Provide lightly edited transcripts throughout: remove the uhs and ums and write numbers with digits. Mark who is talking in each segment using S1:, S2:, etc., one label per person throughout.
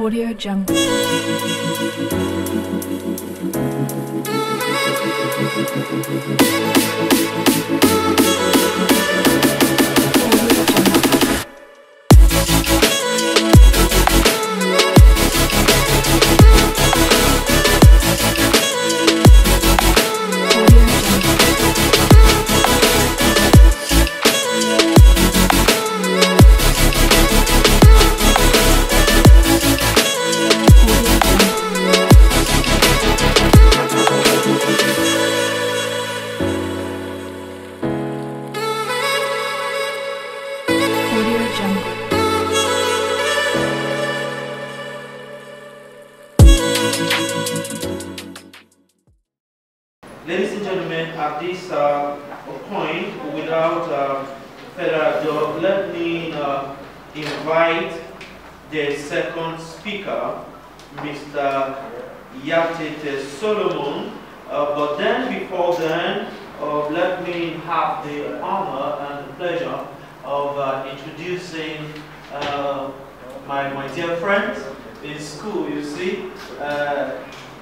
S1: Audio Jungle.
S2: Ladies and gentlemen, at this point, without further ado, let me invite the second speaker, Mr. Yatete Solomon. But then, before then, let me have the honor and the pleasure of introducing my dear friends in school. You see,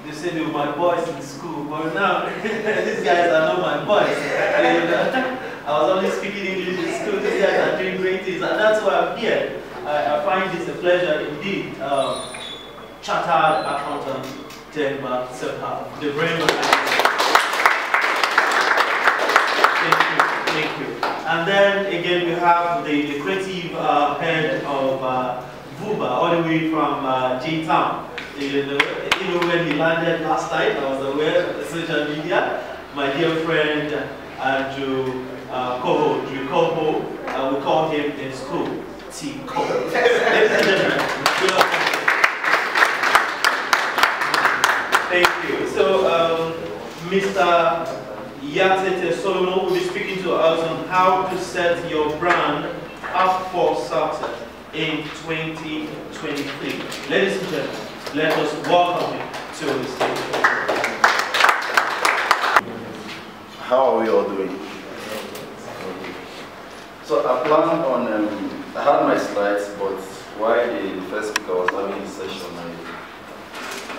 S2: they said they were my boys in school, but now these guys are not my boys. I was only speaking English in school. These guys are doing great things, and that's why I'm here. I find this a pleasure indeed. Chartered accountant Terhemba Tsepav, the brain of Thank you. And then again we have the creative head of Vuba, all the way from J-Town. Even when he landed last night, I was aware of the social media. My dear friend Andrew Koho, we call him in school T-Ko. Thank you. So, Mr. Yatete Solomon will be speaking to us on how to set your brand up for success in 2023. Ladies and gentlemen, let us welcome him to the stage.
S3: How are we all doing? So I planned on, I had my slides, but while the first speaker was having his session,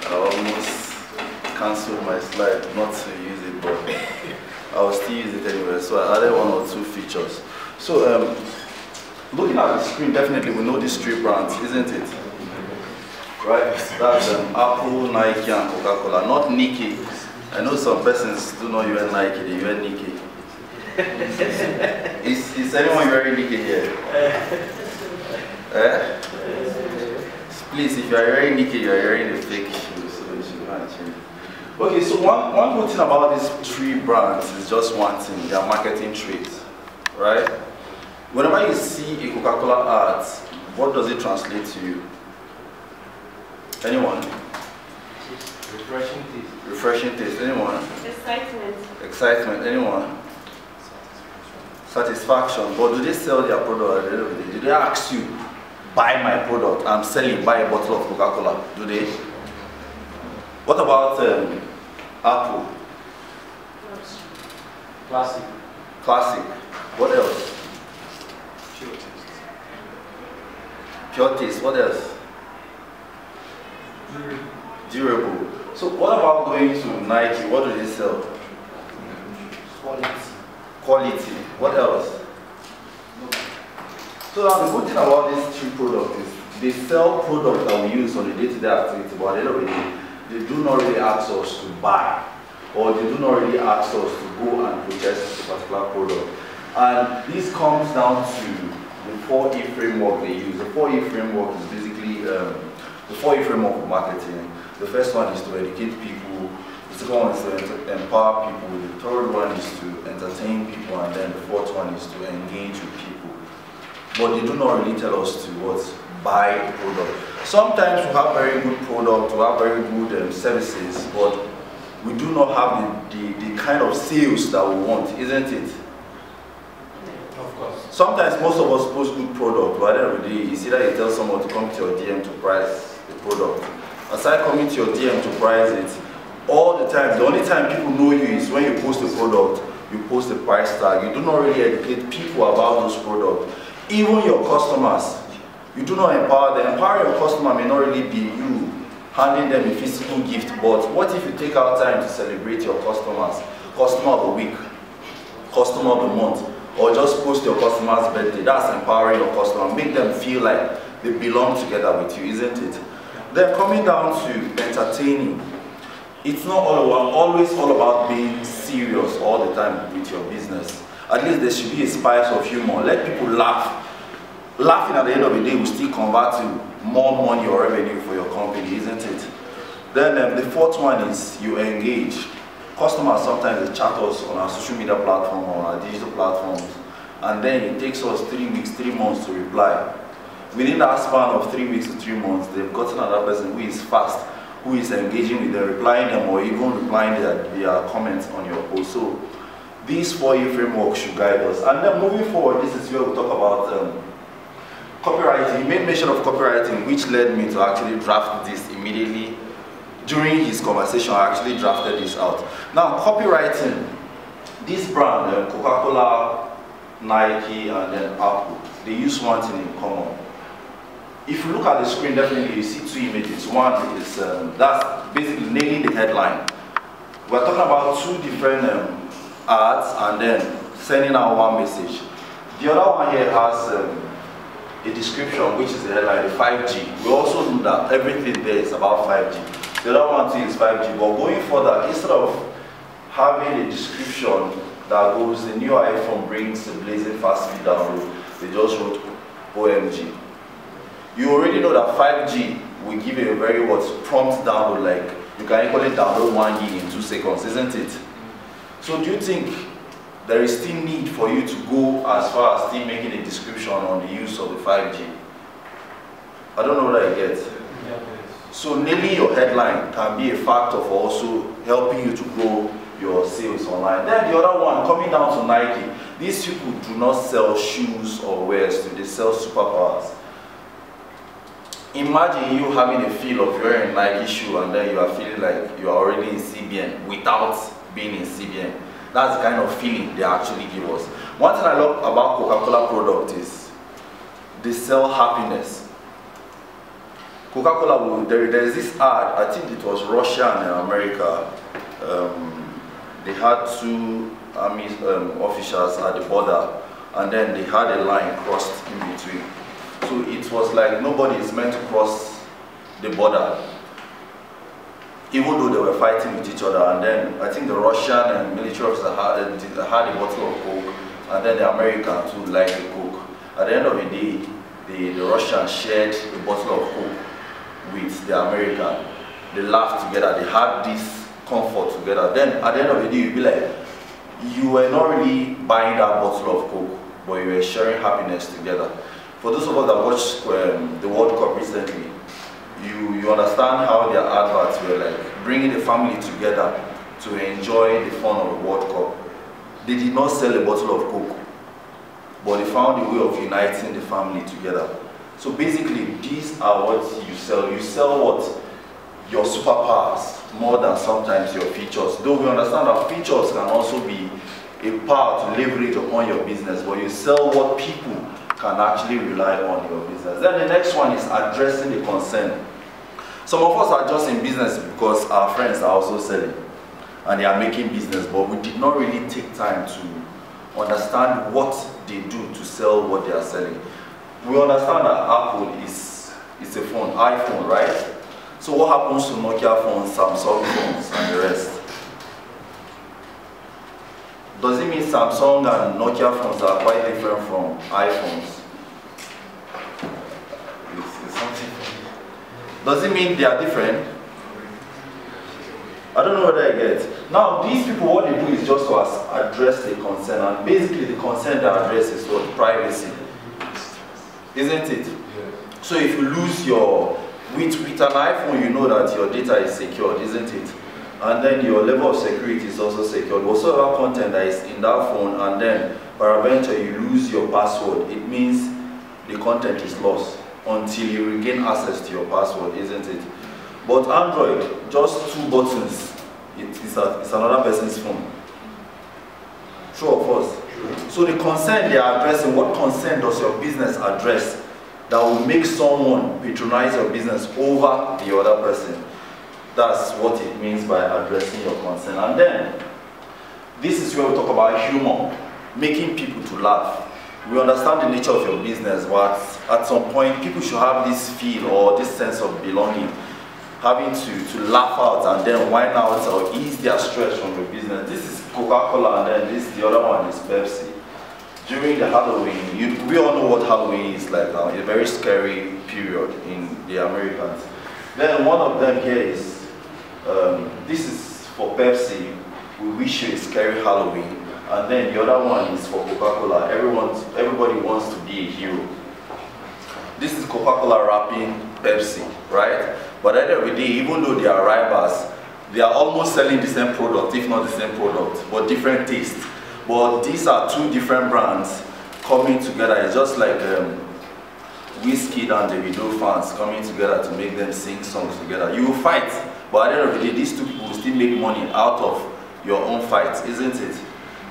S3: I almost cancelled my slide not to use it, but I will still use it anyway. So I added one or two features. So looking at the screen, definitely we know these three brands, isn't it? Right? That's Apple, Nike, and Coca-cola, not Nike. I know some persons do not wear Nike, they wear Nike. Is anyone wearing Nike here? Please, if you are wearing Nike, you are wearing a fake shoe, so you should go and change. Okay, so one good thing about these three brands is just one thing, their marketing traits, right? Whenever you see a Coca-Cola ad, what does it translate to you? Anyone?
S2: Refreshing taste.
S3: Refreshing taste. Anyone?
S4: Excitement.
S3: Excitement. Anyone? Satisfaction. But do they sell their product at the end of the day? Do they ask you, buy my product, I'm selling, buy a bottle of Coca-Cola? Do they? What about Apple?
S2: Classic.
S3: Classic. What else?
S2: Pure taste.
S3: Pure taste. What else? Durable. So what about going to Nike? What do they sell?
S2: Quality.
S3: Quality. What else? So now the good thing about these three products is they sell products that we use on a day-to-day activity, but at the end of the day, they do not really ask us to buy, or they do not really ask us to go and purchase a particular product. And this comes down to the 4E framework they use. The 4E framework is basically the 4E framework of marketing. The first one is to educate people, the second one is to empower people, the third one is to entertain people, and then the fourth one is to engage with people. But they do not really tell us to buy a product. Sometimes we have very good products, we have very good services, but we do not have the kind of sales that we want, isn't it?
S2: Of course.
S3: Sometimes most of us post good product, but at the end of the day, it's either you tell someone to come to your DM to price the product. Aside coming to your DM to price it, all the time, the only time people know you is when you post a product, you post the price tag. You do not really educate people about those products. Even your customers, You do not empower them. Empowering your customer may not really be you handing them a physical gift, but what if you take out time to celebrate your customers? Customer of the week, customer of the month, or just post your customer's birthday. That's empowering your customer. Make them feel like they belong together with you, isn't it? Then coming down to entertaining, it's not always all about being serious all the time with your business. At least there should be a spice of humor. Let people laugh. Laughing at the end of the day will still convert to more money or revenue for your company, isn't it? Then the fourth one is you engage. Customers sometimes they chat us on our social media platform or on our digital platforms, and then it takes us 3 weeks, 3 months to reply. Within that span of 3 weeks to 3 months, they've gotten another person who is fast, who is engaging with them, replying them, or even replying their comments on your post. So these 4A frameworks should guide us. And then moving forward, this is where we talk about copywriting. You made mention of copywriting, which led me to actually draft this immediately. During his conversation, I actually drafted this out. Now, copywriting, this brand, Coca-cola, Nike, and then Apple, they use one thing in common. If you look at the screen, definitely you see 2 images. One is, that's basically nailing the headline. We're talking about 2 different ads and then sending out one message. The other one here has a description, which is the headline, the 5G. We also know that everything there is about 5G. The other one too is 5G, but going further, instead of having a description that goes, the new iPhone brings the blazing fast speed download, they just wrote OMG. You already know that 5G will give you a very prompt download, like you can equally download 1 gig in 2 seconds, isn't it? So do you think there is still need for you to go as far as still making a description on the use of the 5G? I don't know what I get. So nailing your headline can be a factor for also helping you to grow your sales online. Then the other one, coming down to Nike, these people do not sell shoes or wares, they sell superpowers. Imagine you having a feel of wearing a Nike shoe and then you are feeling like you are already in CBN without being in CBN. That's the kind of feeling they actually give us. One thing I love about Coca-Cola product is they sell happiness. Coca-Cola, there's this ad, I think it was Russia and America. They had 2 army officials at the border, and then they had a line crossed in between. So it was like nobody is meant to cross the border, even though they were fighting with each other. And then I think the Russian military officer had a bottle of Coke, and then the American too liked the Coke. At the end of the day, the Russians shared a bottle of Coke with the American. They laughed together, they had this comfort together. Then at the end of the day, you'll be like, you were not really buying that bottle of Coke, but you were sharing happiness together. For those of us that watched the World Cup recently, you understand how their adverts were like bringing the family together to enjoy the fun of the World Cup. They did not sell a bottle of Coke, but they found a way of uniting the family together. So basically, these are what you sell. You sell what? Your superpowers, more than sometimes your features. Though we understand that features can also be a power to leverage upon your business, but you sell what people can actually rely on your business. Then the next one is addressing the concern. Some of us are just in business because our friends are also selling and they are making business, but we did not really take time to understand what they do to sell what they are selling. We understand that Apple is a phone, iPhone, right? So what happens to Nokia phones, Samsung phones, and the rest? Does it mean Samsung and Nokia phones are quite different from iPhones? It's something. Does it mean they are different? I don't know what I get. Now, these people, what they do is just to address the concern, and basically the concern they address is what? Privacy. Isn't it? Yeah. So if you lose with an iPhone, you know that your data is secured, isn't it? And then your level of security is also secured. Whatsoever content that is in that phone, and then peradventure you lose your password, it means the content is lost until you regain access to your password, isn't it? But Android, just 2 buttons, it's another person's phone. True or false? True. So the concern they are addressing, what concern does your business address? that will make someone patronize your business over the other person. That's what it means by addressing your concern. And then, this is where we talk about humor, making people to laugh. We understand the nature of your business, but at some point, people should have this feel or this sense of belonging, having to laugh out and then whine out or ease their stress from your business. This is Coca-cola, and then the other one is Pepsi. During the Halloween, we all know what Halloween is like now, a very scary period in the Americans. Then one of them here is, this is for Pepsi, we wish you a scary Halloween. And then the other one is for Coca-cola, everybody wants to be a hero. This is Coca-Cola rapping Pepsi, right? But at the end of the day, even though they are rivals, they are almost selling the same product, if not the same product, but different tastes. But these are two different brands coming together. It's just like Wizkid and Davido fans coming together to make them sing songs together. You will fight, but at the end of the day, these two people will still make money out of your own fight, isn't it?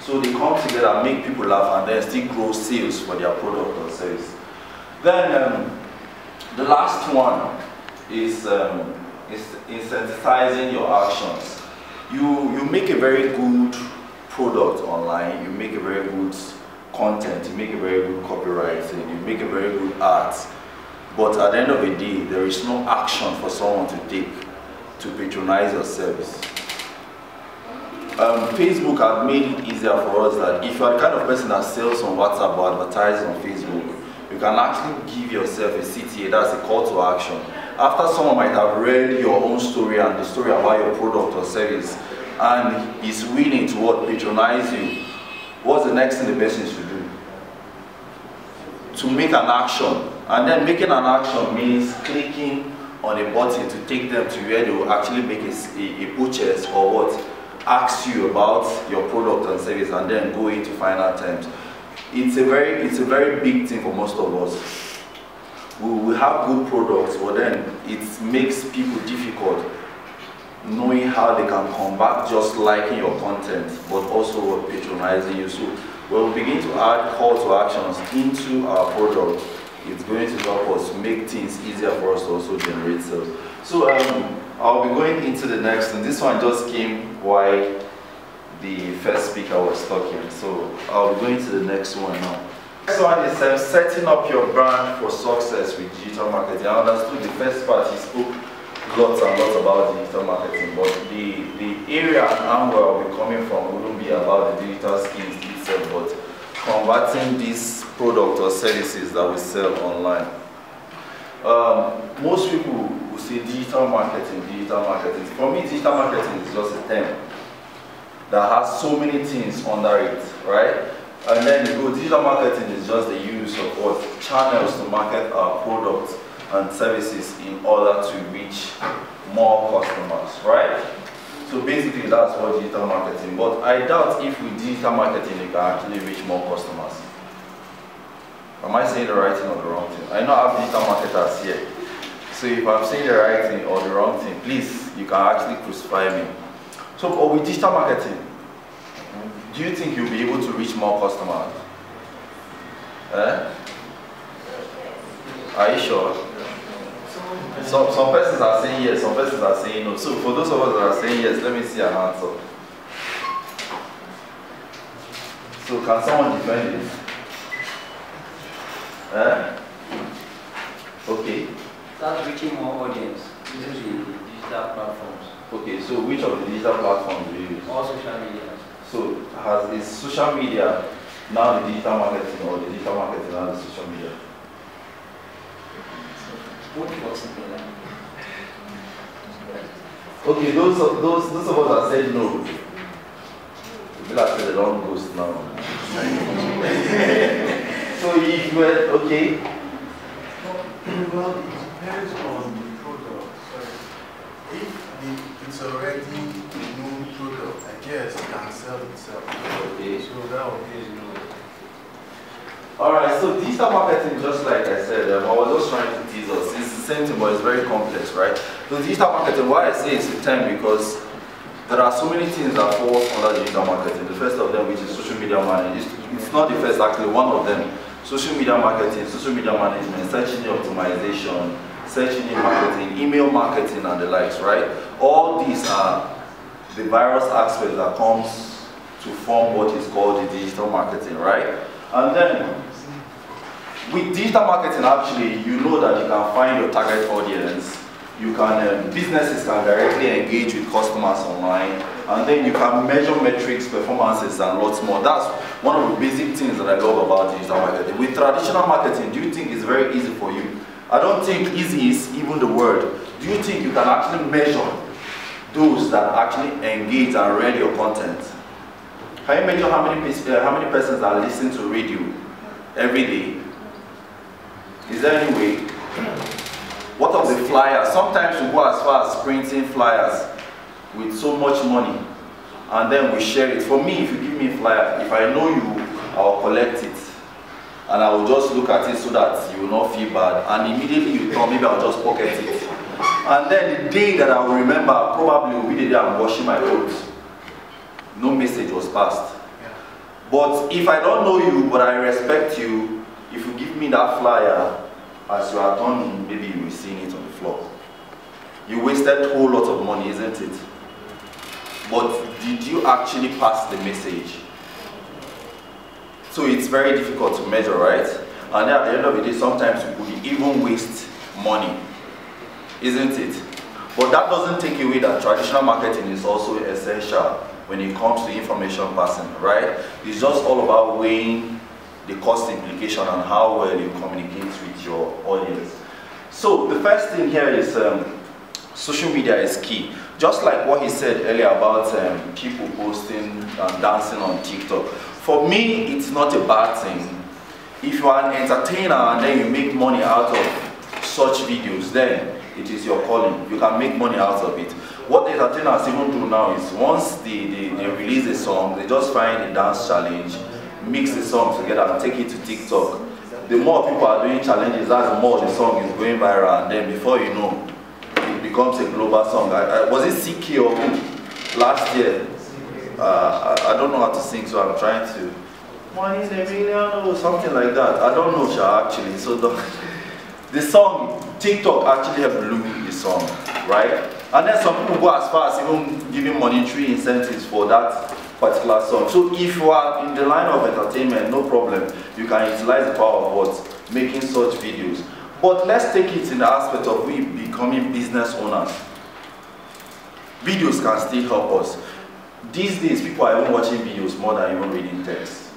S3: So they come together, make people laugh, and then still grow sales for their product or service. Then the last one is incentivizing your actions. You make a very good product online, you make a very good content, you make a very good copywriting, you make a very good art, but at the end of the day, there is no action for someone to take to patronize your service. Facebook has made it easier for us that if you are the kind of person that sells on WhatsApp or advertises on Facebook, you can actually give yourself a CTA, that's a call to action. After someone might have read your own story and the story about your product or service, and is willing to patronize you, what's the next thing the person should do? To make an action. And then making an action means clicking on a button to take them to where they will actually make a purchase or what? Ask you about your product and service and then go into final terms. It's a very big thing for most of us. We have good products, but then it makes people difficult knowing how they can come back just liking your content, but also patronizing you. So when we begin to add call to actions into our product, it's going to help us make things easier for us to also generate sales. So I'll be going into the next one. This one just came while the first speaker was talking. So I'll be going to the next one now. Next one is setting up your brand for success with digital marketing. I understood the first part, he spoke lots and lots about digital marketing, but the area and angle I'll be coming from wouldn't be about the digital skills itself, but converting these products or services that we sell online. Most people will say digital marketing, digital marketing. For me, digital marketing is just a term that has so many things under it, right? And then you go, digital marketing is just the use of what channels to market our products and services in order to reach more customers, right? So basically that's what digital marketing, but I doubt if with digital marketing you can actually reach more customers. Am I saying the right thing or the wrong thing? I know I have digital marketers here. So if I'm saying the right thing or the wrong thing, please, you can actually crucify me. So with digital marketing, do you think you'll be able to reach more customers? Are you sure? Some persons are saying yes, some persons are saying no. So for those of us that are saying yes, let me see an answer. So can someone defend it? Okay.
S1: Start reaching more audience using the digital platforms.
S3: Okay, so which of the digital platforms do you use?
S1: All social media.
S3: So is social media now the digital marketing or the digital marketing now the social media?
S1: Both works together.
S3: Okay, those of us that said no, we like the long ghost now. So if you were okay.
S4: Well, it depends on the product. So if it's already a known product, I guess it can sell itself.
S3: Okay.
S4: So that would be no.
S3: Alright, so digital marketing, just like I said, I was just trying to tease us. It's the same thing, but it's very complex, right? So digital marketing, why I say it's a term, because there are so many things that fall under digital marketing. The first of them, which is social media management, it's not the first, actually, one of them. social media marketing, social media management, search engine optimization, search engine marketing, email marketing, and the likes, right? All these are the various aspects that comes to form what is called the digital marketing, right? And then, with digital marketing, actually, you know that you can find your target audience. You can, businesses can directly engage with customers online, and then you can measure metrics, performances, and lots more. That's one of the basic things that I love about digital marketing. With traditional marketing, do you think it's very easy for you? I don't think easy is even the word. Do you think you can actually measure those that actually engage and read your content? Can you measure how many persons are listening to radio every day? Is there any way? What of the flyers? Sometimes we go as far as printing flyers with so much money, and then we share it. For me, if you give me a flyer, if I know you, I'll collect it, and I will just look at it so that you will not feel bad. And immediately you come, maybe I'll just pocket it. And then the day that I will remember probably will be the day I'm washing my clothes. No message was passed. But if I don't know you, but I respect you, if you give me that flyer, as you are turning, maybe you will see it on the floor. You wasted a whole lot of money, isn't it? But did you actually pass the message? So it's very difficult to measure, right? And then at the end of the day, sometimes you could even waste money, isn't it? But that doesn't take away that traditional marketing is also essential when it comes to information passing, right? It's just all about weighing the cost implication and how well you communicate with your audience. So the first thing here is social media is key. Just like what he said earlier about people posting and dancing on TikTok. For me, it's not a bad thing. If you are an entertainer and then you make money out of such videos, then it is your calling. You can make money out of it. What the entertainers even do now is once they release a song, they just find a dance challenge, mix the songs together and take it to TikTok. The more people are doing challenges, that's the more the song is going viral, and then before you know, it becomes a global song. Was it CK or who? Last year? I don't know how to sing, so I'm trying to. 1 in a million or something like that. I don't know, actually. So the song, TikTok actually have blew the song, right? And then some people go as far as even giving monetary incentives for that particular song. So if you are in the line of entertainment, no problem. You can utilize the power of what? Making such videos. But let's take it in the aspect of we becoming business owners. Videos can still help us. These days, people are even watching videos more than even reading text.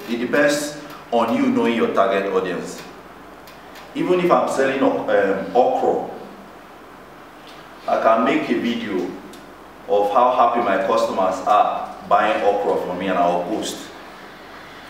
S3: It depends on you knowing your target audience. Even if I'm selling okra, I can make a video of how happy my customers are buying okra from me, and I'll post.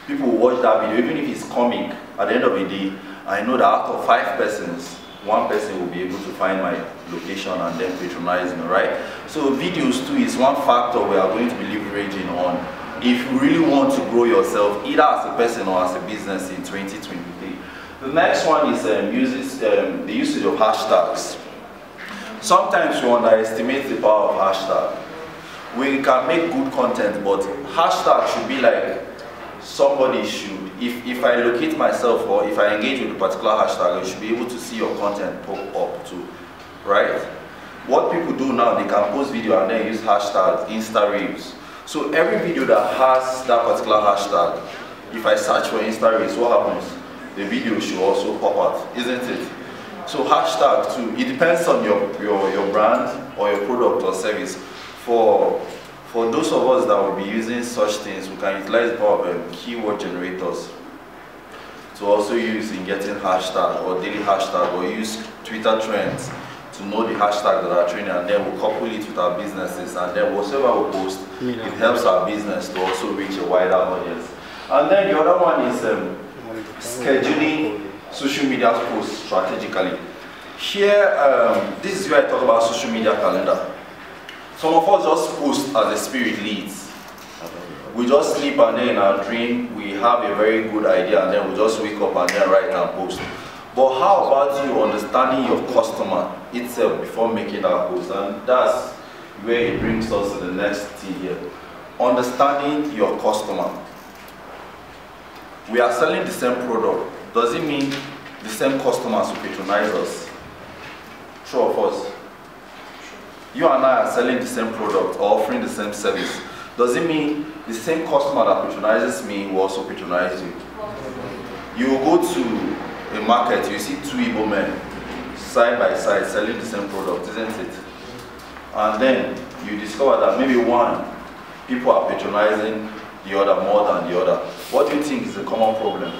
S3: People will watch that video, even if it's comic. At the end of the day, I know that out of 5 persons, 1 person will be able to find my location and then patronize me, right? So videos too is one factor we are going to be leveraging on if you really want to grow yourself, either as a person or as a business in 2023. The next one is the usage of hashtags. Sometimes we underestimate the power of hashtag. We can make good content, but hashtag should be like somebody should, if I locate myself or if I engage with a particular hashtag, you should be able to see your content pop up too, right? What people do now, they can post video and then use hashtag Insta Reels. So every video that has that particular hashtag, if I search for Insta Reels, what happens? The video should also pop out, isn't it? So hashtag too, it depends on your brand or your product or service. For those of us that will be using such things, we can utilize the power of keyword generators to also use in getting hashtag or daily hashtag, or use Twitter trends to know the hashtag that are trending, and then we'll couple it with our businesses, and then whatever we post, it helps our business to also reach a wider audience. And then the other one is scheduling social media posts strategically. Here, this is where I talk about social media calendar. Some of us just post as the spirit leads. We just sleep and then in our dream, we have a very good idea and then we just wake up and then write and post. But how about you understanding your customer itself before making that post? And that's where it brings us to the next thing here. Understanding your customer. we are selling the same product, does it mean the same customers will patronize us? True or false? You and I are selling the same product or offering the same service. Does it mean the same customer that patronizes me will also patronize you? You will go to a market, you see two Igbo men side by side selling the same product, isn't it? And then you discover that maybe one, people are patronizing the other more than the other. What do you think is a common problem?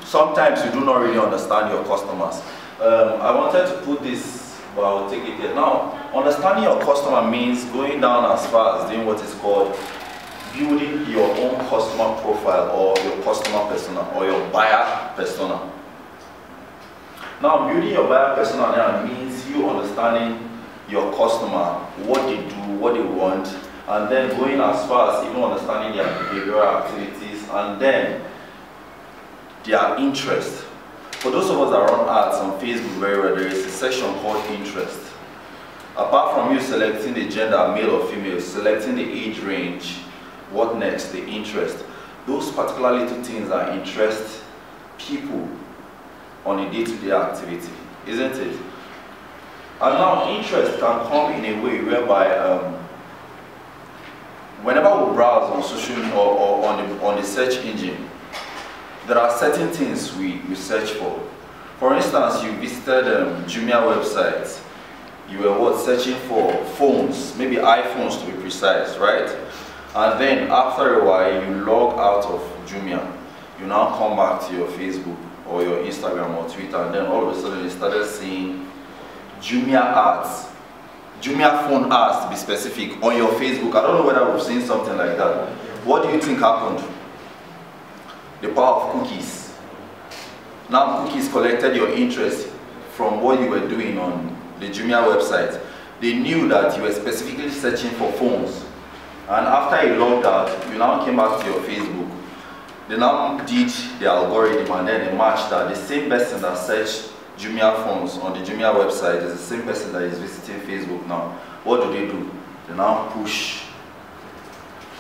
S3: Sometimes you do not really understand your customers. I wanted to put this, but I will take it here. Now, understanding your customer means going down as far as doing what is called building your own customer profile or your customer persona or your buyer persona. Now, building your buyer persona means you understanding your customer, what they do, what they want, and then going as far as even understanding their behavioral activities and then their interest. For those of us that run ads on Facebook very well, there is a section called interest. Apart from you selecting the gender, male or female, selecting the age range, what next? The interest. Those particular little things that interest people on a day-to-day activity, isn't it? And now interest can come in a way whereby whenever we browse on social or on the search engine, there are certain things we search for. For instance, you visited Jumia websites. You were searching for phones, maybe iPhones to be precise, right? And then after a while, you log out of Jumia. You now come back to your Facebook or your Instagram or Twitter, and then all of a sudden you started seeing Jumia ads, Jumia phone ads to be specific, on your Facebook. I don't know whether we've seen something like that. What do you think happened? The power of cookies. Now cookies collected your interest from what you were doing on the Jumia website. They knew that you were specifically searching for phones. And after you logged out, you now came back to your Facebook. They now did the algorithm and then they matched that the same person that searched Jumia phones on the Jumia website is the same person that is visiting Facebook now. What do? They now push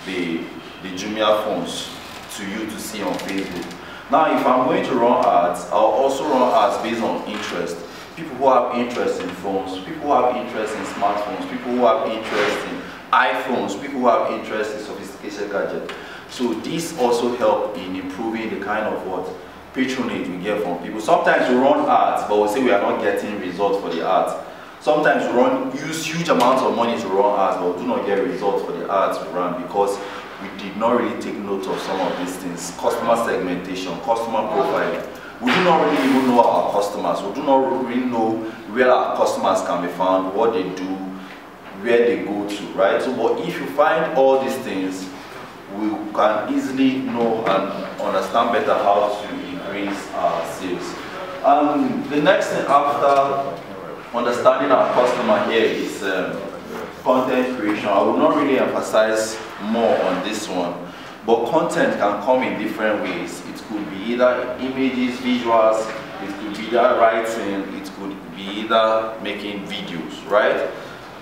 S3: the Jumia phones to you to see on Facebook. Now if I'm going to run ads, I'll also run ads based on interest. People who have interest in phones, people who have interest in smartphones, people who have interest in iPhones, people who have interest in sophisticated gadgets. So these also help in improving the kind of patronage we get from people. Sometimes we run ads, but we say we are not getting results for the ads. Sometimes we use huge amounts of money to run ads, but we do not get results for the ads we run because we did not really take note of some of these things. Customer segmentation, customer profiling. We do not really even know our customers. We do not really know where our customers can be found, what they do, where they go to, right? So, but if you find all these things, we can easily know and understand better how to increase our sales. The next thing after understanding our customer here is content creation. I will not really emphasize more on this one, but content can come in different ways. It could be either images, visuals, it could be either writing, it could be either making videos, right?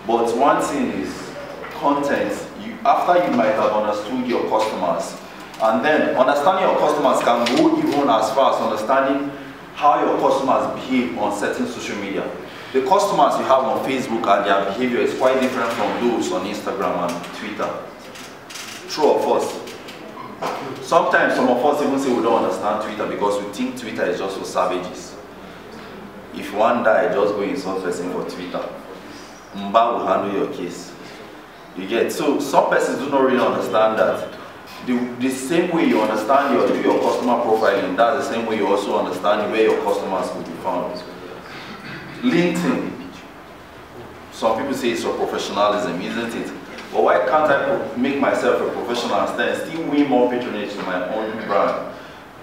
S3: But one thing is content. After you might have understood your customers, and then understanding your customers can go even as far as understanding how your customers behave on certain social media. The customers you have on Facebook and their behavior is quite different from those on Instagram and Twitter. True or false? Sometimes some of us even say we don't understand Twitter because we think Twitter is just for savages. If one die, just go insult person for Twitter. Mba will handle your case. You get? So some persons do not really understand that. The same way you understand your customer profiling, that's the same way you also understand where your customers will be found. LinkedIn. Some people say it's for professionalism, isn't it? But why can't I make myself a professional and still win more patronage to my own brand?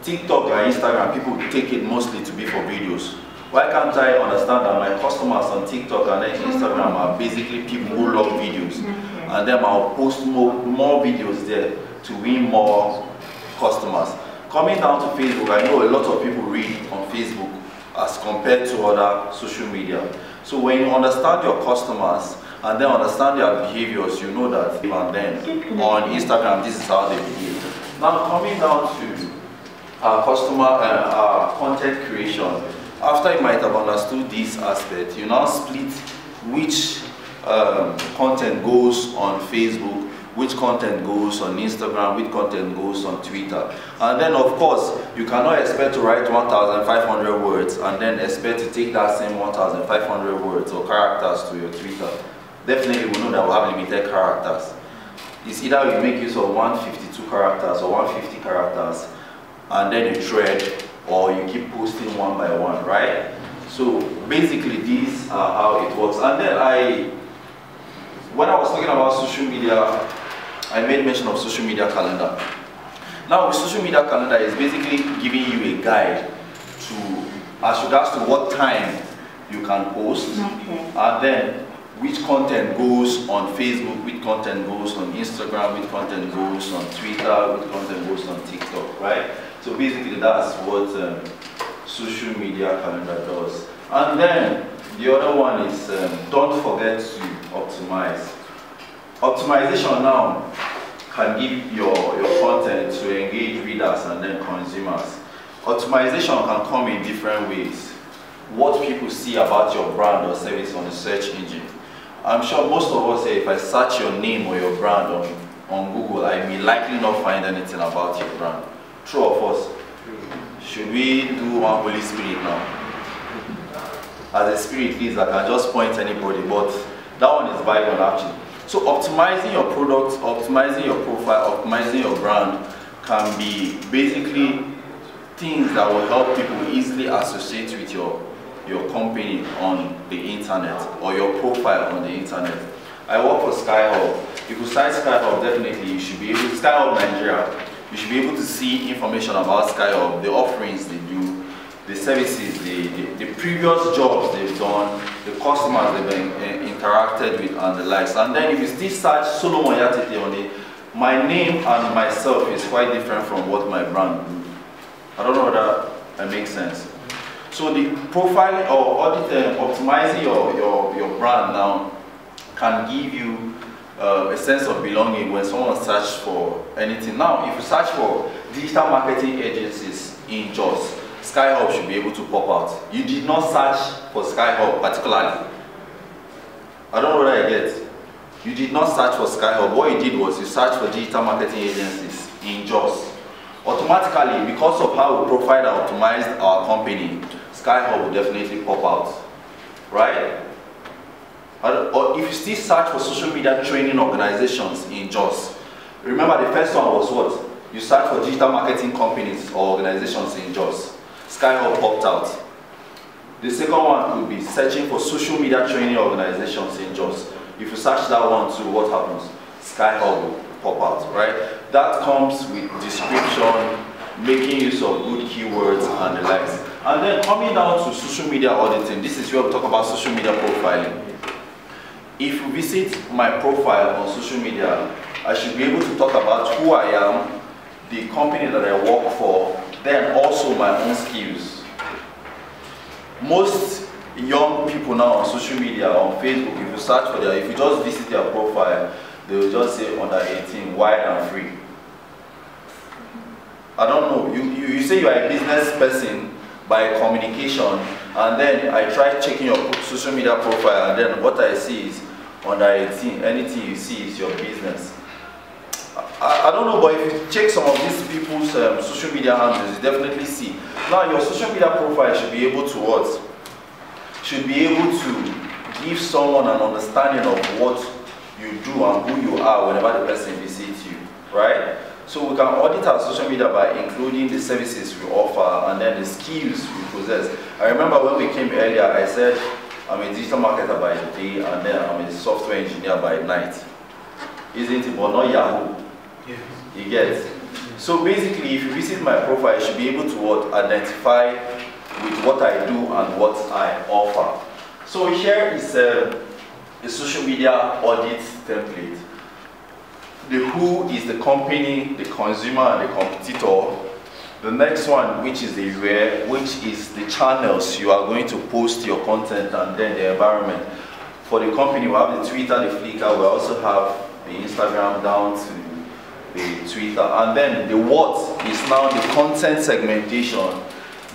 S3: TikTok and Instagram, people take it mostly to be for videos. Why can't I understand that my customers on TikTok and then Instagram are basically people who love videos? And then I'll post more videos there to win more customers. Coming down to Facebook, I know a lot of people read on Facebook as compared to other social media. So when you understand your customers and then understand their behaviors, you know that. And then on Instagram, this is how they behave. Now coming down to our our content creation. After you might have understood this aspect, you now split which content goes on Facebook, which content goes on Instagram, which content goes on Twitter. And then of course, you cannot expect to write 1,500 words and then expect to take that same 1,500 words or characters to your Twitter. Definitely we know that we have limited characters. It's either you make use of 152 characters or 150 characters and then you thread, or you keep posting one by one, right? So basically these are how it works. And then when I was talking about social media, I made mention of social media calendar. Now with social media calendar is basically giving you a guide to, as regards to what time you can post, and then which content goes on Facebook, which content goes on Instagram, which content goes on Twitter, which content goes on TikTok, right? So basically that's what social media calendar does. And then the other one is don't forget to optimize. Optimization now can give your content to engage readers and then consumers. Optimization can come in different ways. What people see about your brand or service on the search engine. I'm sure most of us say if I search your name or your brand on Google, I may likely not find anything about your brand. True or false? Should we do one Holy Spirit now? As a spirit, please, I can just point anybody, but that one is Bible actually. So optimizing your products, optimizing your profile, optimizing your brand can be basically things that will help people easily associate with your company on the internet or your profile on the internet. I work for SkyHub. If you cite SkyHub, definitely you should be able to, SkyHub Nigeria, you should be able to see information about SkyHub, the offerings they do, the services, the previous jobs they've done, the customers they've been interacted with and the likes. And then if you still search Solomon Yatete on it, my name and myself is quite different from what my brand do. I don't know whether that makes sense. So the profile or optimizing your brand now can give you a sense of belonging when someone searches for anything. Now, if you search for digital marketing agencies in JOS, SkyHub should be able to pop out. You did not search for SkyHub particularly. I don't know what I get. You did not search for SkyHub. What you did was you searched for digital marketing agencies in JOS. Automatically, because of how we profiled and optimized our company, SkyHub will definitely pop out, right? Or if you still search for social media training organizations in JOS, remember the first one was what? You search for digital marketing companies or organizations in JOS. SkyHub popped out. The second one would be searching for social media training organizations in JOS. If you search that one too, what happens? SkyHub will pop out, right? That comes with description, making use of good keywords and the likes. And then coming down to social media auditing, this is where we talk about social media profiling. If you visit my profile on social media, I should be able to talk about who I am, the company that I work for, then also my own skills. Most young people now on social media, on Facebook, if you search for if you just visit their profile, they will just say under 18, wide and free. I don't know, you say you are a business person by communication, and then I try checking your social media profile, and then what I see is under 18, anything you see is your business. I don't know, but if you check some of these people's social media handles, you definitely see. Now your social media profile should be able to what? Should be able to give someone an understanding of what you do and who you are whenever the person visits you, right? So we can audit our social media by including the services we offer and then the skills we possess. I remember when we came earlier, I said I'm a digital marketer by day and then I'm a software engineer by night. Isn't it? But not Yahoo.
S4: Yes.
S3: You get? So basically, if you visit my profile, you should be able to what? Identify with what I do and what I offer. So here is a social media audit template. The who is the company, the consumer, and the competitor. The next one, which is the where, which is the channels you are going to post your content, and then the environment. For the company, we have the Twitter, the Flickr, we also have the Instagram down to the Twitter. And then the what is now the content segmentation.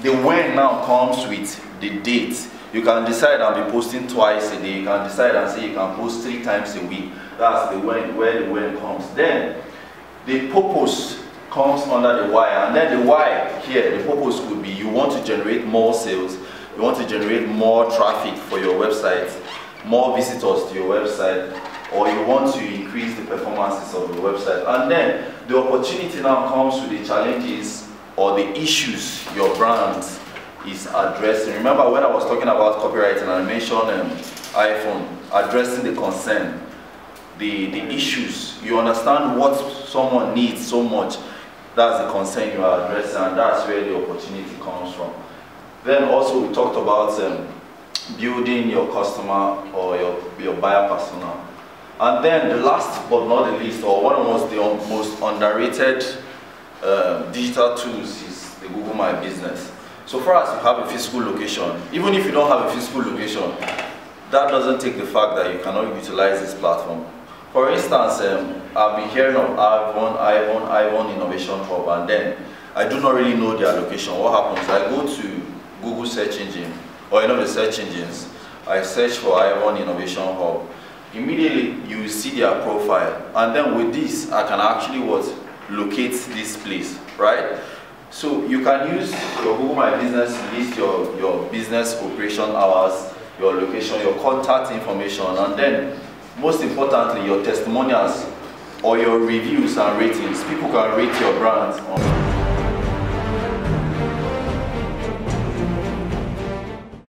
S3: The when now comes with the date. You can decide and be posting twice a day. You can decide and say you can post 3 times a week. That's the when, where the when comes. Then the purpose comes under the why. And then the why here, the purpose could be you want to generate more sales. You want to generate more traffic for your website, more visitors to your website, or you want to increase the performances of your website. And then the opportunity now comes with the challenges or the issues your brand is addressing. Remember when I was talking about copywriting, I mentioned Aiivon, addressing the concern, the issues. You understand what someone needs so much. That's the concern you are addressing, and that's where the opportunity comes from. Then also we talked about building your customer or your buyer persona. And then the last but not the least, or one of the most underrated digital tools is the Google My Business. So far as you have a physical location, even if you don't have a physical location, that doesn't take the fact that you cannot utilize this platform. For instance, I've been hearing of Aiivon Innovation Hub, and then I do not really know their location. What happens? I go to Google search engine, or the search engines. I search for Aiivon Innovation Hub. Immediately you will see their profile, and then with this I can actually locate this place, right? So you can use your Google My Business to list your business operation hours, your location, your contact information, and then most importantly your testimonials or your reviews and ratings. People can rate your brand on